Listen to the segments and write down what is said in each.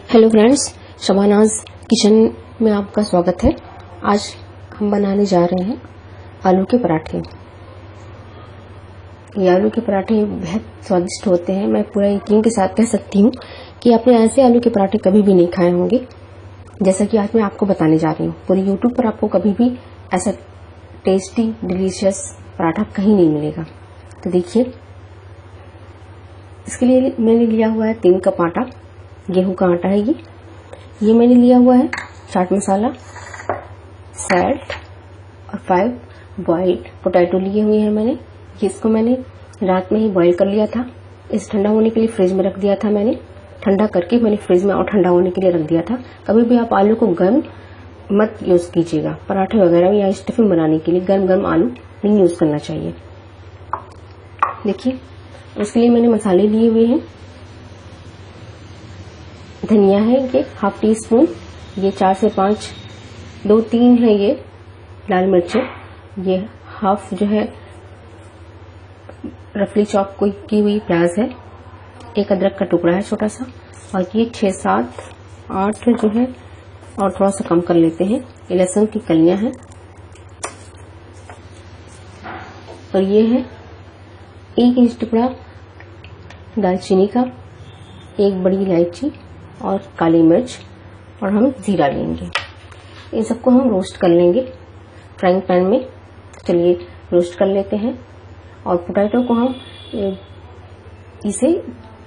Hello friends, शबानाज kitchen में आपका स्वागत है। आज हम बनाने जा रहे हैं आलू के पराठे। ये आलू के पराठे बेहद स्वादिष्ट होते हैं। मैं पूरा यकीन के साथ कह सकती हूँ कि आपने ऐसे आलू के पराठे कभी भी नहीं खाए होंगे जैसा कि आज मैं आपको बताने जा रही हूँ। पूरी यूट्यूब पर आपको कभी भी ऐसा टेस्टी डिलीशियस पराठा कहीं नहीं मिलेगा। तो देखिए, इसके लिए मैंने लिया हुआ है 3 कप आटा। गेहूं का आटा है ये मैंने लिया हुआ है। चाट मसाला, सैल्ट और 5 बॉइल्ड पोटैटो लिए हुए हैं मैंने। इसको मैंने रात में ही बॉईल कर लिया था। इस ठंडा होने के लिए फ्रिज में रख दिया था मैंने। ठंडा करके मैंने फ्रिज में और ठंडा होने के लिए रख दिया था। कभी भी आप आलू को गर्म मत यूज कीजिएगा। पराठे वगैरह या स्टफिंग बनाने के लिए गर्म आलू नहीं यूज करना चाहिए। देखिए, उसके लिए मैंने मसाले लिए हुए हैं। धनिया है ये हाफ टी स्पून, ये 4 से 5, 2-3 है ये लाल मिर्चें, ये हाफ जो है रफली चॉप की हुई प्याज है, एक अदरक का टुकड़ा है छोटा सा, और ये 6, 7, 8 जो है, और थोड़ा सा कम कर लेते हैं, ये लहसुन की कलियां हैं। और ये है 1 इंच टुकड़ा दालचीनी का, 1 बड़ी इलायची और काली मिर्च, और हम जीरा लेंगे। इन सबको हम रोस्ट कर लेंगे फ्राइंग पैन में। चलिए रोस्ट कर लेते हैं। और पोटैटो को हम इसे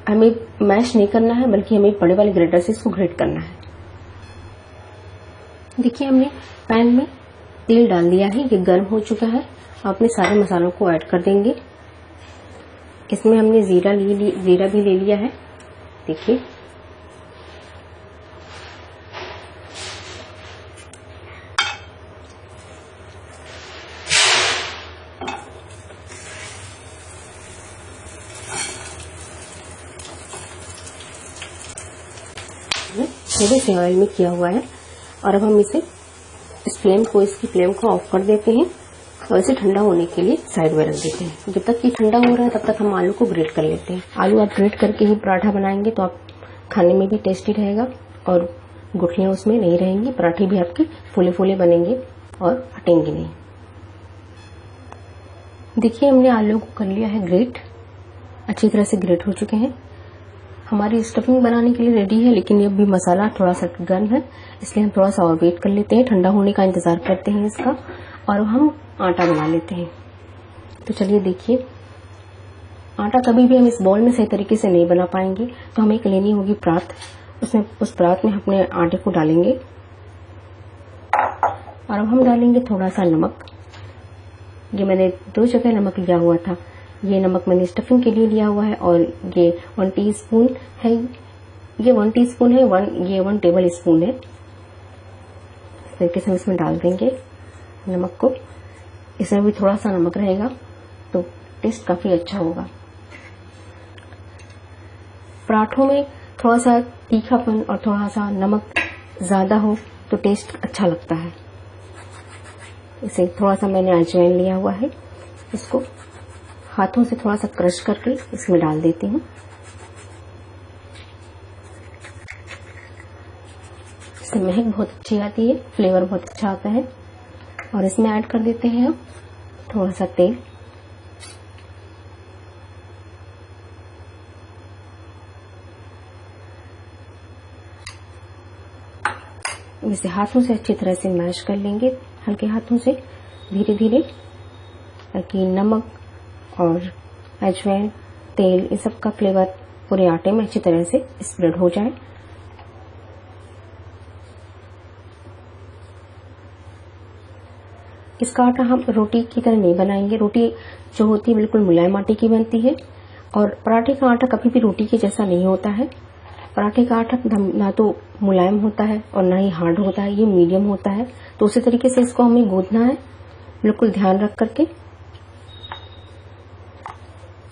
हमें मैश नहीं करना है, बल्कि हमें बड़े वाले ग्रेटर से इसको ग्रेट करना है। देखिए, हमने पैन में तेल डाल दिया है, ये गर्म हो चुका है। अपने सारे मसालों को ऐड कर देंगे। इसमें हमने जीरा भी ले लिया है। देखिए, थोड़े से ऑयल में किया हुआ है। और अब हम इसकी फ्लेम को ऑफ कर देते हैं और इसे ठंडा होने के लिए साइड में रख देते हैं। जब तक ये ठंडा हो रहा है तब तक हम आलू को ग्रेट कर लेते हैं। आलू आप ग्रेट करके ही पराठा बनाएंगे तो आप खाने में भी टेस्टी रहेगा और गुठलियां उसमें नहीं रहेंगी। पराठे भी आपके फूले फूले बनेंगे और हटेंगे नहीं। देखिए, हमने आलू को कर लिया है ग्रेट, अच्छी तरह से ग्रेट हो चुके हैं। हमारी स्टफिंग बनाने के लिए रेडी है, लेकिन ये भी मसाला थोड़ा सा गर्म है, इसलिए हम थोड़ा सा और वेट कर लेते हैं। ठंडा होने का इंतजार करते हैं इसका, और हम आटा बना लेते हैं। तो चलिए देखिए, आटा कभी भी हम इस बॉल में सही तरीके से नहीं बना पाएंगे, तो हमें एक लेनी होगी परात। उस परात में अपने आटे को डालेंगे और अब हम डालेंगे थोड़ा सा नमक। ये मैंने 2 जगह नमक लिया हुआ था। ये नमक मैंने स्टफिंग के लिए लिया हुआ है, और ये 1 टीस्पून है। ये 1 टीस्पून है, 1 टेबल स्पून है। इस तरीके से हम इसमें डाल देंगे नमक को। इसमें भी थोड़ा सा नमक रहेगा तो टेस्ट काफी अच्छा होगा। पराठों में थोड़ा सा तीखापन और थोड़ा सा नमक ज्यादा हो तो टेस्ट अच्छा लगता है। इसे थोड़ा सा मैंने अजवाइन लिया हुआ है, इसको हाथों से थोड़ा सा क्रश करके इसमें डाल देती हूँ। इससे महक बहुत अच्छी आती है, फ्लेवर बहुत अच्छा आता है। और इसमें ऐड कर देते हैं हम थोड़ा सा तेल। इसे हाथों से अच्छी तरह से मैश कर लेंगे, हल्के हाथों से धीरे धीरे, ताकि नमक और अजवाइन, तेल, इन सब का फ्लेवर पूरे आटे में अच्छी तरह से स्प्रेड हो जाए। इसका आटा हम रोटी की तरह नहीं बनाएंगे। रोटी जो होती है बिल्कुल मुलायम आटे की बनती है, और पराठे का आटा कभी भी रोटी के जैसा नहीं होता है। पराठे का आटा ना तो मुलायम होता है और ना ही हार्ड होता है, ये मीडियम होता है। तो उसी तरीके से इसको हमें गूंथना है, बिल्कुल ध्यान रख करके।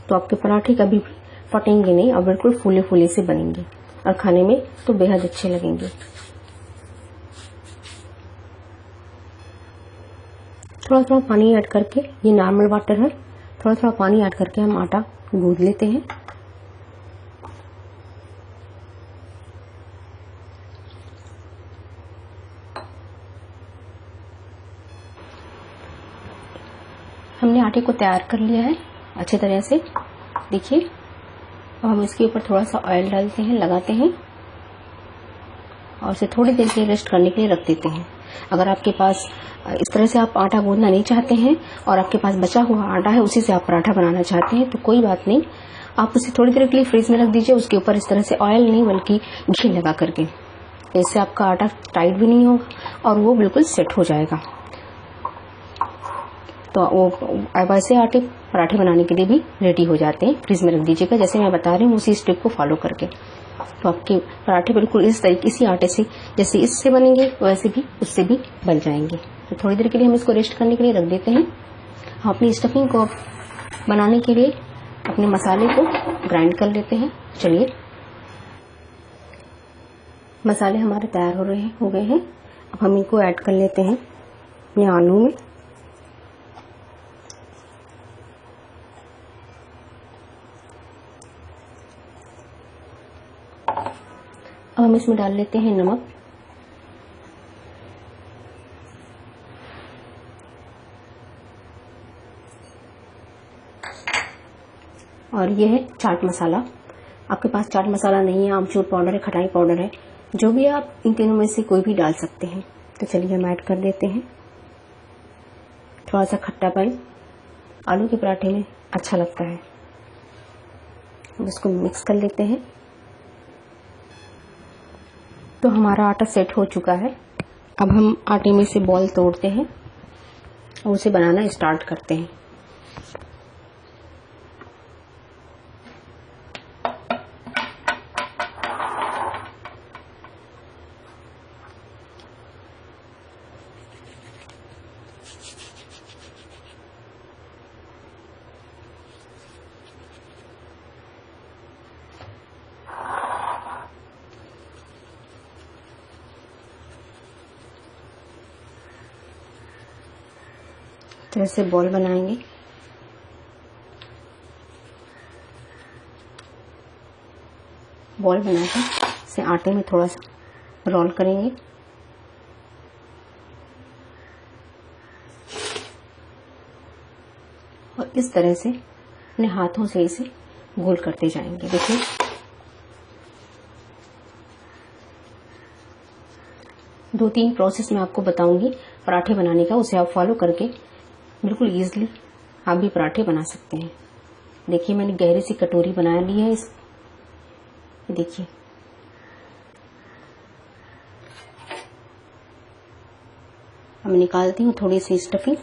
तो आपके पराठे कभी भी फटेंगे नहीं और बिल्कुल फूले फूले से बनेंगे, और खाने में तो बेहद अच्छे लगेंगे। थोड़ा थोड़ा पानी ऐड करके, ये नॉर्मल वाटर है, थोड़ा थोड़ा पानी ऐड करके हम आटा गूंथ लेते हैं। हमने आटे को तैयार कर लिया है अच्छे तरह से। देखिए, अब हम इसके ऊपर थोड़ा सा ऑयल डालते हैं, लगाते हैं और इसे थोड़ी देर के लिए रेस्ट करने के लिए रख देते हैं। अगर आपके पास इस तरह से आप आटा गूंदना नहीं चाहते हैं और आपके पास बचा हुआ आटा है, उसी से आप पराठा बनाना चाहते हैं, तो कोई बात नहीं, आप उसे थोड़ी देर के लिए फ्रीज में रख दीजिए। उसके ऊपर इस तरह से ऑयल नहीं बल्कि घी लगा करके, इससे आपका आटा टाइट भी नहीं होगा और वो बिल्कुल सेट हो जाएगा। तो वो वैसे आटे पराठे बनाने के लिए भी रेडी हो जाते हैं। फ्रीज में रख दीजिएगा, जैसे मैं बता रही हूँ उसी स्टेप को फॉलो करके। तो आपके पराठे बिल्कुल इस तरीके, इसी आटे से जैसे इससे बनेंगे वैसे भी उससे भी बन जाएंगे। तो थोड़ी देर के लिए हम इसको रेस्ट करने के लिए रख देते हैं। हम अपनी स्टफिंग को बनाने के लिए अपने मसाले को ग्राइंड कर लेते हैं। चलिए, मसाले हमारे तैयार हो गए हैं। अब हम इनको ऐड कर लेते हैं अपने आलू में। अब हम इसमें डाल लेते हैं नमक, और ये है चाट मसाला। आपके पास चाट मसाला नहीं है, आमचूर पाउडर है, खटाई पाउडर है, जो भी आप इन तीनों में से कोई भी डाल सकते हैं। तो चलिए हम ऐड कर देते हैं। थोड़ा सा खट्टापन आलू के पराठे में अच्छा लगता है। अब इसको मिक्स कर लेते हैं। तो हमारा आटा सेट हो चुका है। अब हम आटे में से बॉल तोड़ते हैं और उसे बनाना स्टार्ट करते हैं। तो ऐसे बॉल बनाएंगे। बॉल बनाकर इसे आटे में थोड़ा सा रोल करेंगे और इस तरह से अपने हाथों से इसे गोल करते जाएंगे। देखिए, दो तीन प्रोसेस मैं आपको बताऊंगी पराठे बनाने का, उसे आप फॉलो करके बिल्कुल इजीली आप भी पराठे बना सकते हैं। देखिए, मैंने गहरी सी कटोरी बना ली है। देखिए, अब निकालती हूँ थोड़ी सी स्टफिंग,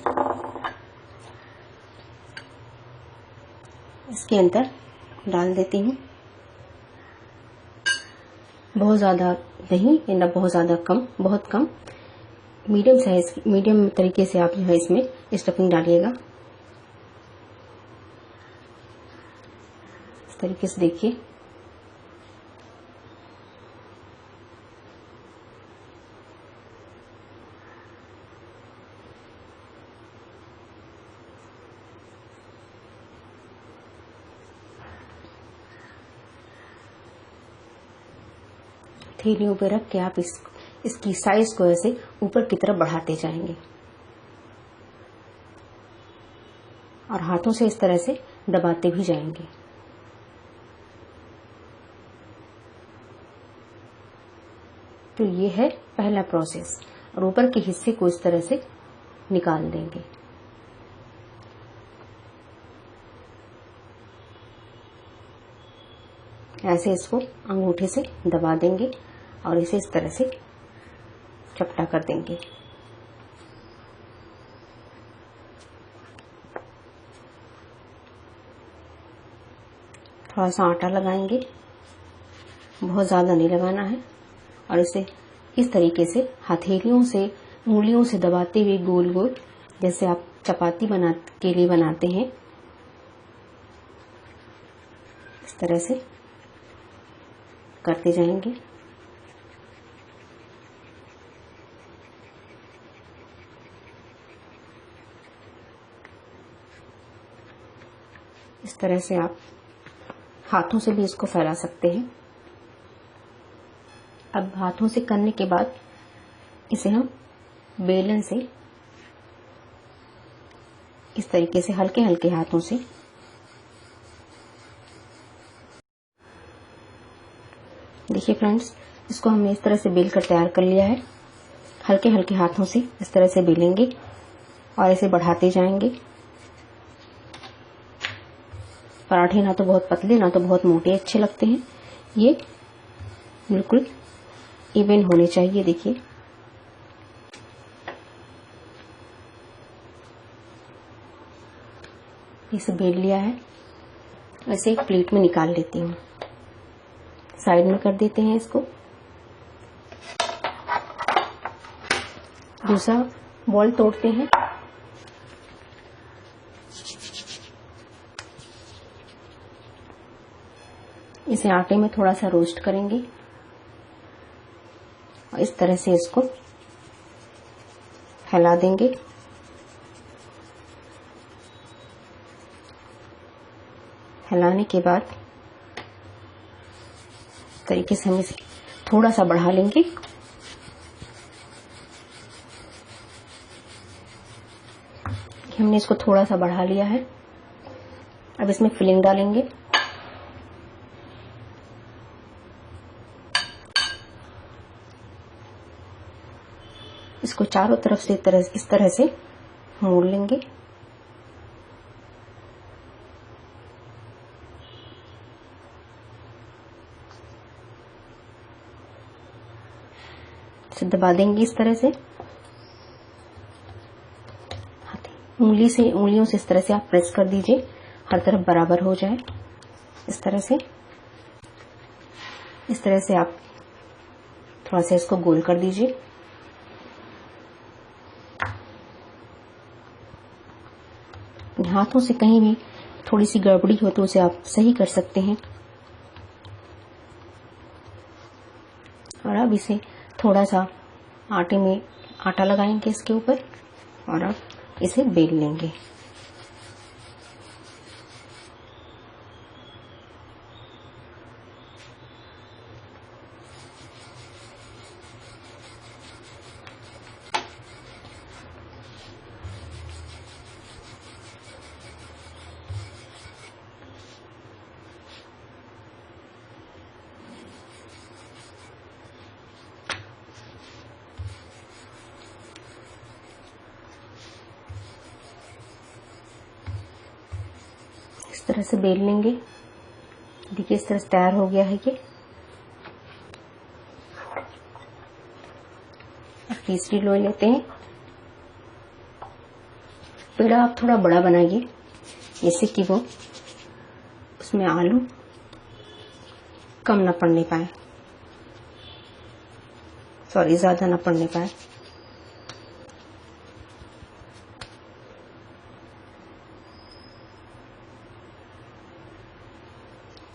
इसके अंदर डाल देती हूँ। बहुत ज़्यादा नहीं या बहुत ज़्यादा कम, बहुत कम, मीडियम साइज, मीडियम तरीके से आप जो है इसमें स्टफिंग डालिएगा। इस तरीके से देखिए, थैलियों पे रख के आप इसकी साइज को ऐसे ऊपर की तरफ बढ़ाते जाएंगे और हाथों से इस तरह से दबाते भी जाएंगे। तो ये है पहला प्रोसेस, और ऊपर के हिस्से को इस तरह से निकाल देंगे। ऐसे इसको अंगूठे से दबा देंगे और इसे इस तरह से चपटा कर देंगे। थोड़ा सा आटा लगाएंगे, बहुत ज़्यादा नहीं लगाना है, और इसे इस तरीके से हथेलियों से, उंगलियों से दबाते हुए गोल गोल, जैसे आप चपाती के लिए बनाते हैं, इस तरह से करते जाएंगे। इस तरह से आप हाथों से भी इसको फैला सकते हैं। अब हाथों से करने के बाद इसे हम बेलन से इस तरीके से हल्के हल्के हाथों से। देखिए फ्रेंड्स, इसको हमने इस तरह से बेल कर तैयार कर लिया है। हल्के हल्के हाथों से इस तरह से बेलेंगे और इसे बढ़ाते जाएंगे। पराठे ना तो बहुत पतले ना तो बहुत मोटे अच्छे लगते हैं, ये बिल्कुल इवन होने चाहिए। देखिए, इसे बेल लिया है। वैसे एक प्लेट में निकाल लेती हूँ, साइड में कर देते हैं इसको। दूसरा बॉल तोड़ते हैं। इसे आटे में थोड़ा सा रोस्ट करेंगे और इस तरह से इसको फैला देंगे। फैलाने के बाद तरीके से हम इसे थोड़ा सा बढ़ा लेंगे। हमने इसको थोड़ा सा बढ़ा लिया है। अब इसमें फिलिंग डालेंगे। इसको चारों तरफ से इस तरह से मोड़ लेंगे। इसे दबा देंगे इस तरह से। उंगलियों से इस तरह से आप प्रेस कर दीजिए, हर तरफ बराबर हो जाए। इस तरह से आप थोड़ा सा इसको गोल कर दीजिए। हाथों से कहीं भी थोड़ी सी गड़बड़ी हो तो उसे आप सही कर सकते हैं। और अब इसे थोड़ा सा आटा लगाएंगे इसके ऊपर और अब इसे बेल लेंगे। इस तरह से बेल लेंगे। देखिए, इस तरह से तैयार हो गया है ये। अब तीसरी लोई लेते हैं। पेड़ा आप थोड़ा बड़ा बनाइए, जैसे कि वो उसमें आलू कम ना पड़ने पाए, ज्यादा ना पड़ने पाए।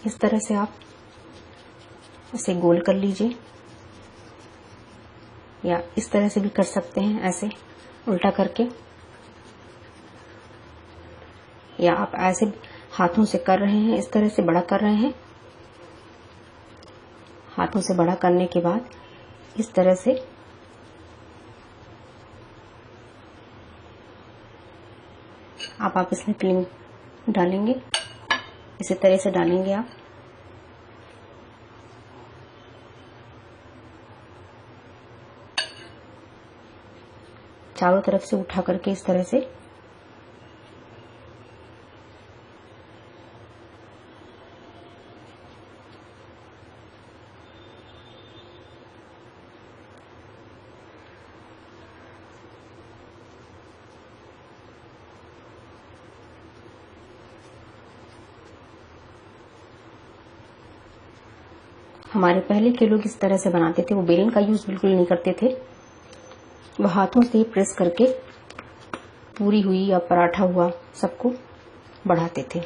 इस तरह से आप इसे गोल कर लीजिए, या इस तरह से भी कर सकते हैं, ऐसे उल्टा करके, या आप ऐसे हाथों से कर रहे हैं, इस तरह से बड़ा कर रहे हैं। हाथों से बड़ा करने के बाद इस तरह से आप इसमें फिलिंग डालेंगे। इसी तरह से डालेंगे आप। चारों तरफ से उठा करके इस तरह से हमारे पहले के लोग इस तरह से बनाते थे, वो बेलन का यूज बिल्कुल नहीं करते थे। वो हाथों से ही प्रेस करके पूरी हुई या पराठा हुआ सबको बढ़ाते थे।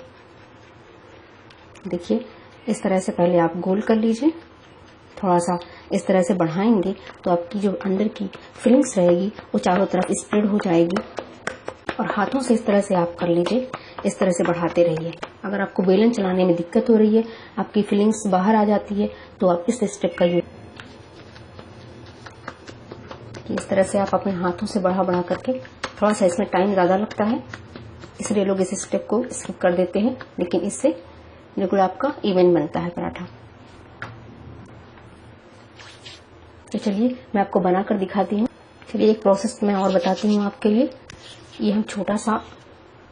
देखिए, इस तरह से पहले आप गोल कर लीजिए। थोड़ा सा इस तरह से बढ़ाएंगे तो आपकी जो अंदर की फिलिंग्स रहेगी वो चारों तरफ स्प्रेड हो जाएगी। और हाथों से इस तरह से आप कर लीजिए, इस तरह से बढ़ाते रहिए। अगर आपको बेलन चलाने में दिक्कत हो रही है, आपकी फिलिंग्स बाहर आ जाती है, तो आप इस स्टेप का यूज, इस तरह से आप अपने हाथों से बढ़ा करके, थोड़ा सा इसमें टाइम ज्यादा लगता है, इसलिए लोग इस स्टेप को स्किप कर देते हैं, लेकिन इससे बिल्कुल आपका इवन बनता है पराठा। तो चलिए मैं आपको बनाकर दिखाती हूँ। चलिए एक प्रोसेस मैं और बताती हूँ आपके लिए। ये हम छोटा सा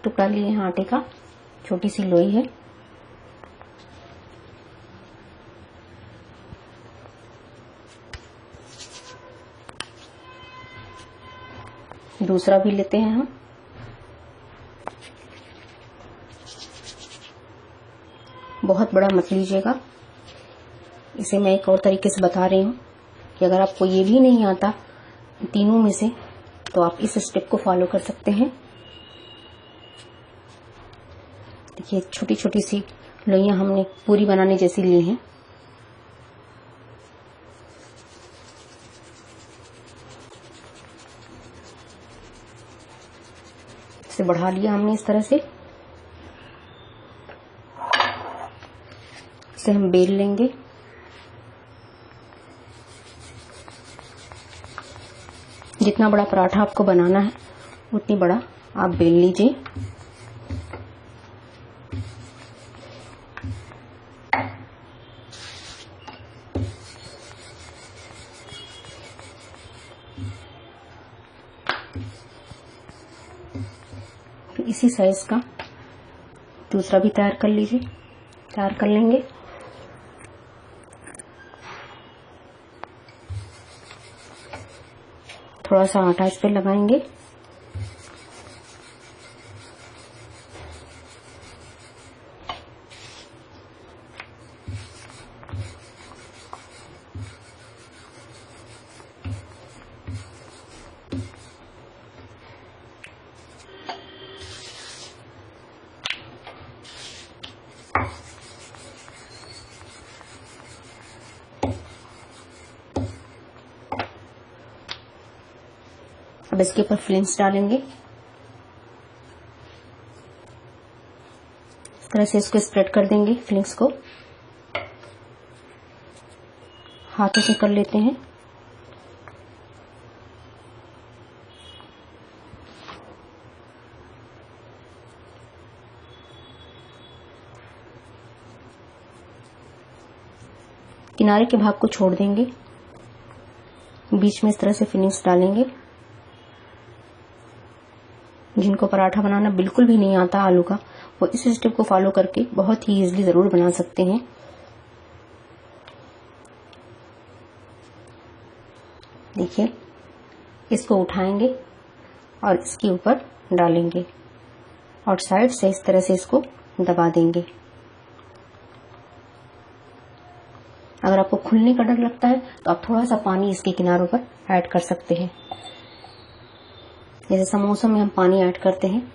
टुकड़ा लिए हैं आटे का, छोटी सी लोई है। दूसरा भी लेते हैं हम। बहुत बड़ा मत लीजिएगा। इसे मैं एक और तरीके से बता रही हूँ कि अगर आपको ये भी नहीं आता तीनों में से, तो आप इस स्टेप को फॉलो कर सकते हैं। देखिए छोटी छोटी सी लोइयां हमने पूरी बनाने जैसी ली हैं। इसे बढ़ा लिया हमने इस तरह से। इसे हम बेल लेंगे। जितना बड़ा पराठा आपको बनाना है उतनी बड़ा आप बेल लीजिए। फिर इसी साइज का दूसरा भी तैयार कर लीजिए, तैयार कर लेंगे। थोड़ा सा आटा इस पे लगाएंगे। अब इसके ऊपर फिलिंग्स डालेंगे। इस तरह से इसको स्प्रेड कर देंगे। फिलिंग्स को हाथों से कर लेते हैं। किनारे के भाग को छोड़ देंगे, बीच में इस तरह से फिलिंग्स डालेंगे। जिनको पराठा बनाना बिल्कुल भी नहीं आता आलू का, वो इस स्टेप को फॉलो करके बहुत ही इजीली जरूर बना सकते हैं। देखिए इसको उठाएंगे और इसके ऊपर डालेंगे और साइड से इस तरह से इसको दबा देंगे। अगर आपको खुलने का डर लगता है तो आप थोड़ा सा पानी इसके किनारों पर ऐड कर सकते हैं। जैसे समोसों में हम पानी ऐड करते हैं।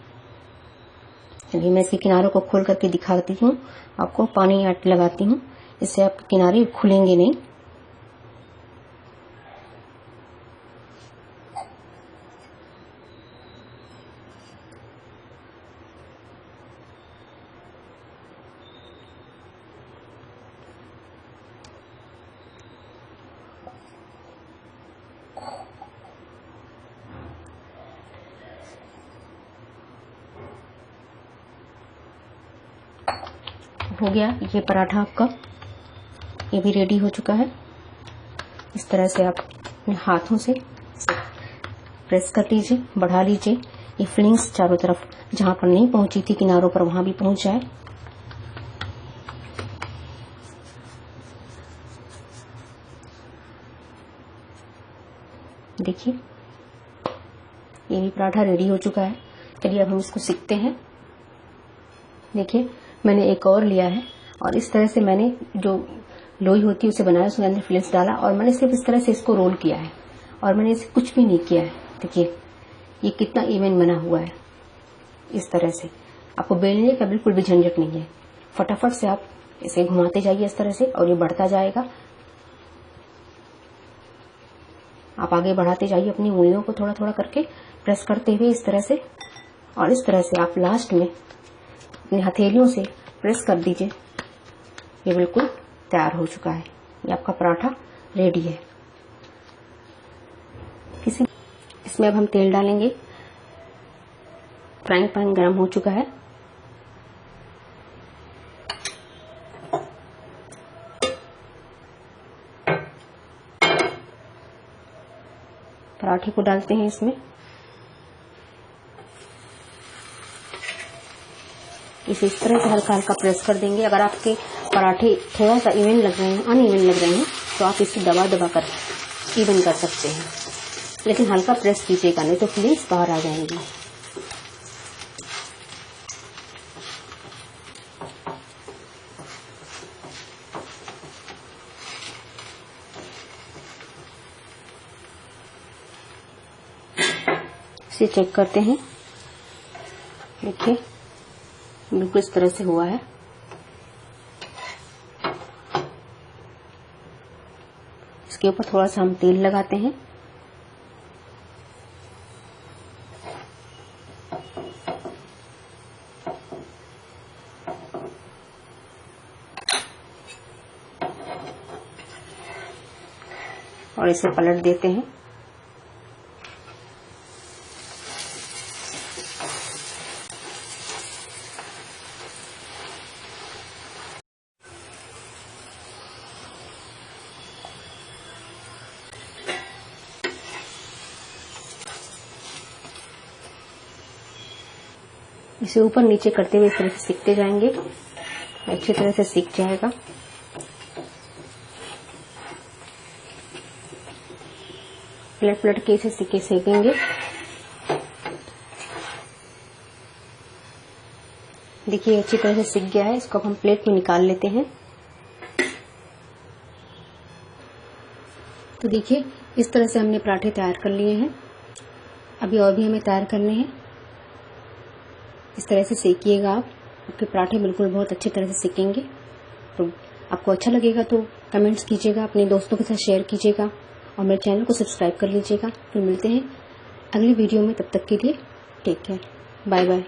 चलिए मैं इसके किनारों को खोल करके दिखाती हूँ, आपको पानी ऐड लगाती हूँ, इससे आपके किनारे खुलेंगे नहीं। हो गया ये पराठा आपका, ये भी रेडी हो चुका है। इस तरह से आप अपने हाथों से प्रेस कर लीजिए, बढ़ा लीजिए। ये फिलिंग्स चारों तरफ जहां पर नहीं पहुंची थी किनारों पर, वहां भी पहुंच जाए। देखिए ये भी पराठा रेडी हो चुका है। चलिए अब हम इसको सीखते हैं। देखिए मैंने एक और लिया है और इस तरह से मैंने जो लोई होती है उसे बनाया, उसके अंदर फिलिंग्स डाला और मैंने सिर्फ इस तरह से इसको रोल किया है और मैंने इसे कुछ भी नहीं किया है। देखिए ये कितना इवन बना हुआ है। इस तरह से आपको बेलने का बिल्कुल भी झंझट नहीं है। फटाफट से आप इसे घुमाते जाइए इस तरह से और ये बढ़ता जाएगा। आप आगे बढ़ाते जाइए अपनी उंगलियों को थोड़ा थोड़ा करके प्रेस करते हुए इस तरह से, और इस तरह से आप लास्ट में अपनी हथेलियों से प्रेस कर दीजिए। ये बिल्कुल तैयार हो चुका है। ये आपका पराठा रेडी है। इसमें अब हम तेल डालेंगे। फ्राइंग पैन गर्म हो चुका है। पराठे को डालते हैं इसमें। इसे इस तरह से हल्का हल्का प्रेस कर देंगे। अगर आपके पराठे थोड़ा सा इवन लग रहे हैं, अनइवन लग रहे हैं, तो आप इसे दबा दबा कर इवन कर सकते हैं, लेकिन हल्का प्रेस कीजिएगा, नहीं तो फिलिंग्स बाहर आ जाएंगी। इसे चेक करते हैं। देखिए बिल्कुल इस तरह से हुआ है। इसके ऊपर थोड़ा सा हम तेल लगाते हैं। और इसे पलट देते हैं। इसे ऊपर नीचे करते हुए इस तरह से सीखते जाएंगे, अच्छी तरह से सीख जाएगा। पलट पलट के इसे सेकेंगे। देखिए अच्छी तरह से सीख गया है। इसको अब हम प्लेट में निकाल लेते हैं। तो देखिए इस तरह से हमने पराठे तैयार कर लिए हैं। अभी और भी हमें तैयार करने हैं। इस तरह से सेकिएगा आप, आपके पराठे बिल्कुल बहुत अच्छी तरह से सेकेंगे। तो आपको अच्छा लगेगा तो कमेंट्स कीजिएगा, अपने दोस्तों के साथ शेयर कीजिएगा और मेरे चैनल को सब्सक्राइब कर लीजिएगा। फिर मिलते हैं अगली वीडियो में, तब तक के लिए टेक केयर, बाय बाय।